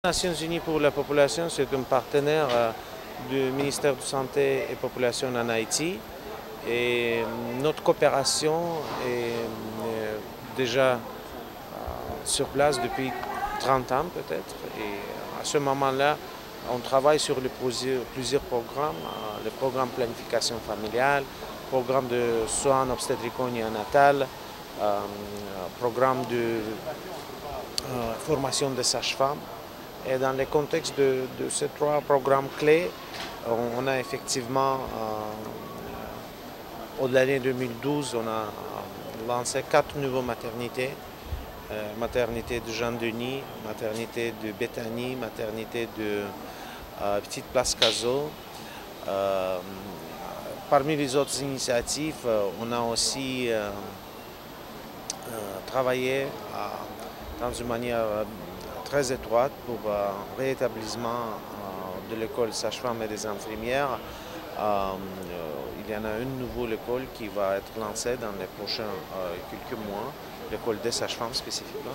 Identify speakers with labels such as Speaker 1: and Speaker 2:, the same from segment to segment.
Speaker 1: Les Nations Unies pour la population, c'est un partenaire du ministère de Santé et Population en Haïti. Et notre coopération est déjà sur place depuis 30 ans peut-être. Et à ce moment-là, on travaille sur plusieurs programmes, le programme planification familiale, programme de soins obstétricaux néonatales, programme de formation des sages-femmes. Et dans le contexte de ces trois programmes clés, on a effectivement, au delà de 2012, on a lancé 4 nouvelles maternités. Maternité de Jean-Denis, maternité de Béthanie, maternité de Petite Place Cazaux. Parmi les autres initiatives, on a aussi travaillé dans une manière très étroite pour le rétablissement de l'école sage-femme et des infirmières. Il y en a une nouvelle école qui va être lancée dans les prochains quelques mois, l'école des sages-femmes spécifiquement.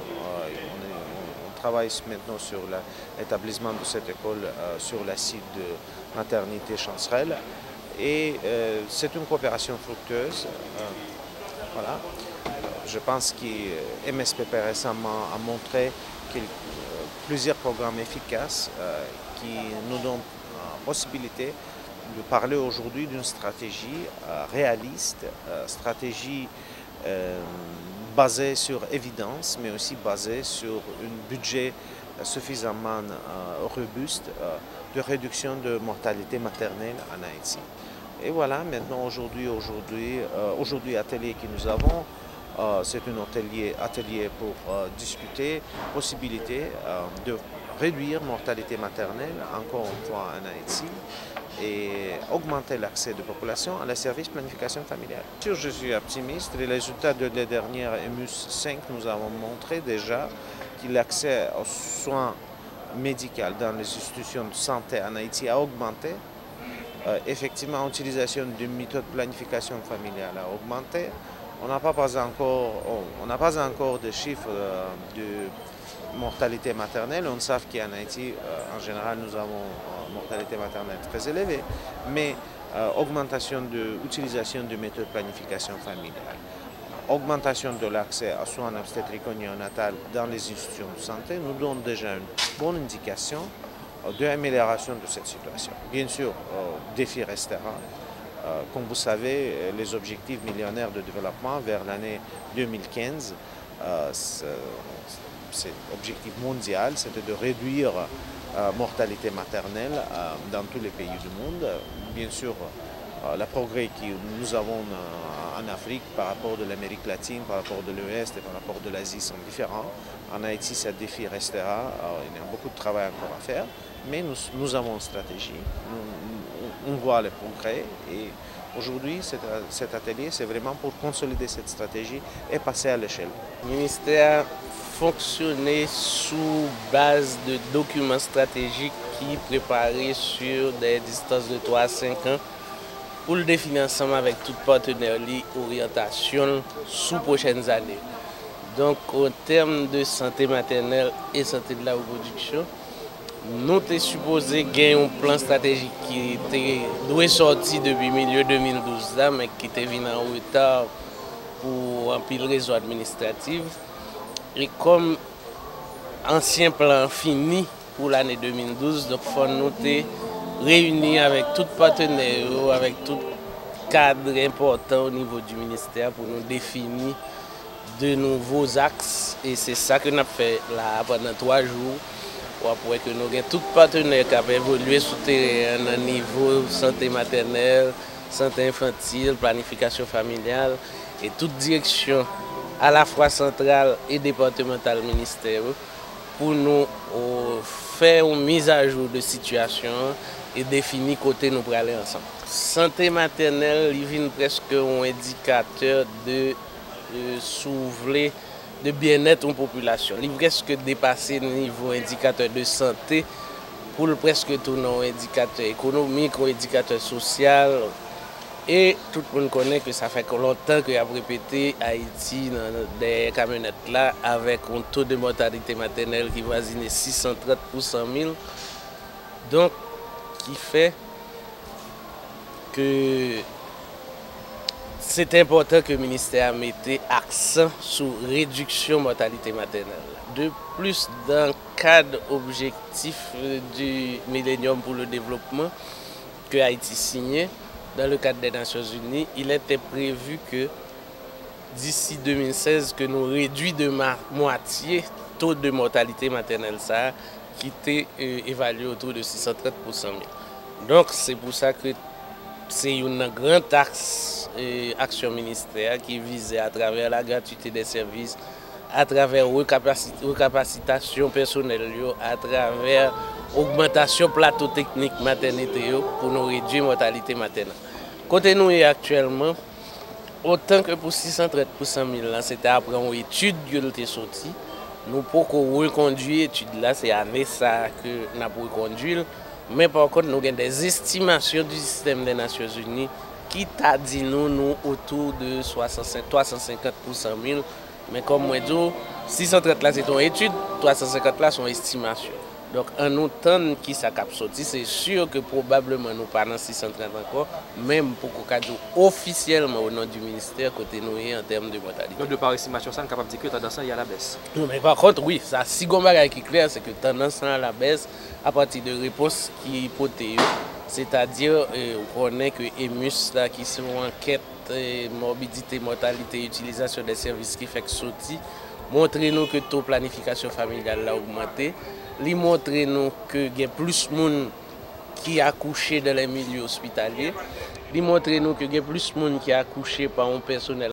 Speaker 1: On travaille maintenant sur l'établissement de cette école sur le site de maternité Chancerelle. Et c'est une coopération fructueuse. Voilà. Je pense que MSPP récemment a montré plusieurs programmes efficaces qui nous donnent la possibilité de parler aujourd'hui d'une stratégie réaliste, stratégie basée sur évidence, mais aussi basée sur un budget suffisamment robuste de réduction de mortalité maternelle en Haïti. Et voilà, maintenant aujourd'hui atelier que nous avons, c'est un atelier pour discuter possibilité de réduire la mortalité maternelle, encore une fois en Haïti, et augmenter l'accès de la population à la service planification familiale. Je suis optimiste. Les résultats de la dernière EMUS 5 nous avons montré déjà que l'accès aux soins médicaux dans les institutions de santé en Haïti a augmenté. Effectivement, l'utilisation d'une méthode de planification familiale a augmenté. On n'a pas encore de chiffres de mortalité maternelle. On sait qu'en Haïti, en général, nous avons une mortalité maternelle très élevée, mais augmentation de l'utilisation de méthodes de planification familiale, augmentation de l'accès aux soins obstétrico-néonatales dans les institutions de santé nous donne déjà une bonne indication de l'amélioration de cette situation. Bien sûr, le défi restera. Comme vous savez, les objectifs millénaires de développement vers l'année 2015, c'est l'objectif mondial, c'était de réduire la mortalité maternelle dans tous les pays du monde. Bien sûr, le progrès que nous avons en Afrique par rapport de l'Amérique latine, par rapport de l'Ouest et par rapport de l'Asie sont différents. En Haïti, ce défi restera. Il y a beaucoup de travail encore à faire, mais nous avons une stratégie. On voit les progrès et aujourd'hui, cet atelier, c'est vraiment pour consolider cette stratégie et passer à l'échelle.
Speaker 2: Le ministère fonctionnait sous base de documents stratégiques qui préparaient sur des distances de 3 à 5 ans pour le définir ensemble avec tout partenaire l'orientation sous prochaines années. Donc, en termes de santé maternelle et santé de la reproduction, nous sommes supposés gagner un plan stratégique qui était sorti depuis le milieu 2012, là, mais qui était venu en retard pour un pile réseau administratif. Et comme ancien plan fini pour l'année 2012, donc il faut nous réunir avec tout partenaire, avec tout cadre important au niveau du ministère pour nous définir de nouveaux axes. Et c'est ça que nous avons fait là pendant 3 jours. Pour que nous ayons tout partenaire qui a évolué sur le terrain à niveau santé maternelle, santé infantile, planification familiale et toute direction à la fois centrale et départementale ministère pour nous faire une mise à jour de situation et définir côté nous pour aller ensemble. Santé maternelle, il vient presque un indicateur de soulever de bien-être en population. Il presque dépassé le niveau indicateur de santé pour presque tout nos indicateurs économiques, indicateurs sociaux, Et tout le monde connaît que ça fait longtemps qu'il a répété Haïti dans des camionnettes là avec un taux de mortalité maternelle qui voisine 630 pour 100 000. Donc, qui fait que c'est important que le ministère mette accent sur la réduction de la mortalité maternelle. De plus, dans le cadre objectif du Millennium pour le développement que Haïti signait, dans le cadre des Nations Unies, il était prévu que d'ici 2016, que nous réduisons de moitié le taux de mortalité maternelle ça, qui était évalué autour de 630 pour 100 000. Donc c'est pour ça que c'est une grande action ministérielle qui visait à travers la gratuité des services, à travers recapacitation personnelle, à travers augmentation plateau technique maternité pour nous réduire la mortalité maternelle. Côté nous actuellement, autant que pour 630 pour 100 000, c'était après une étude qui était sortie. Nous pouvons reconduire l'étude là, c'est année ça que nous avons reconduire. Mais par contre, nous avons des estimations du système des Nations Unies qui t'a dit nous autour de 350 pour 100 000. Mais comme moi je dis, 630 là c'est une étude, 350 là sont estimations. Donc en autant qui ça cap sorti, c'est sûr que probablement nous pas dans 630 encore, même pour qu'on dise officiellement au nom du ministère côté nous en termes de mortalité.
Speaker 3: Donc de par estimation, ça, on est capable de dire que tendance il y a la baisse.
Speaker 2: Non, mais par contre, oui, ça, si on a qui est clair, c'est que tendance à la baisse à partir de réponses qui hypothèsent. C'est-à-dire, on connaît que EMUS, là, qui sont en enquête, morbidité, mortalité, utilisation des services qui fait que sorti, montrez-nous que le taux de planification familiale a augmenté. Li montrez-nous que il y a plus de monde qui a accouché dans les milieux hospitaliers. Li montrez-nous que il y a plus de monde qui a accouché par un personnel